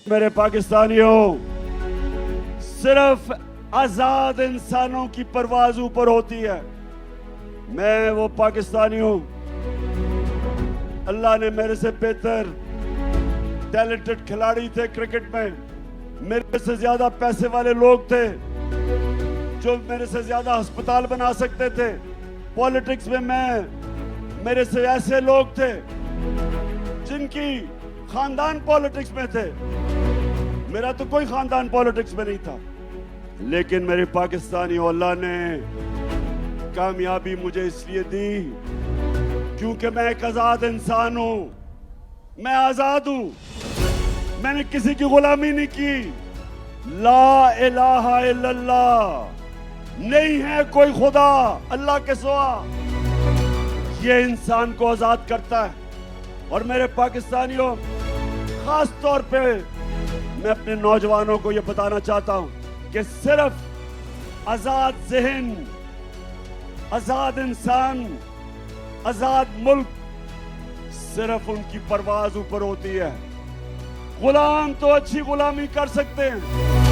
میرے پاکستانیوں، صرف آزاد انسانوں کی پرواز اوپر ہوتی ہے۔ میں وہ پاکستانی ہوں، اللہ نے میرے سے بہتر ٹیلنٹڈ کھلاڑی تھے کرکٹ میں، میرے سے زیادہ پیسے والے لوگ تھے جو میرے سے زیادہ ہسپتال بنا سکتے تھے۔ پولیٹکس میں میرے سے ایسے لوگ تھے جن کی خاندان پولیٹکس میں تھے، میرا تو کوئی خاندان پولیٹکس میں نہیں تھا، لیکن میرے پاکستانیوں، اللہ نے کامیابی مجھے اس لیے دی کیونکہ میں ایک آزاد انسان ہوں، میں آزاد ہوں، میں نے کسی کی غلامی نہیں کی۔ لا الہ الا اللہ، نہیں ہے کوئی خدا اللہ کے سوا، یہ انسان کو آزاد کرتا ہے۔ اور میرے پاکستانیوں، خاص طور پہ میں اپنے نوجوانوں کو یہ بتانا چاہتا ہوں کہ صرف آزاد ذہن، آزاد انسان، آزاد ملک، صرف ان کی پرواز اوپر ہوتی ہے۔ غلام تو اچھی غلامی کر سکتے ہیں،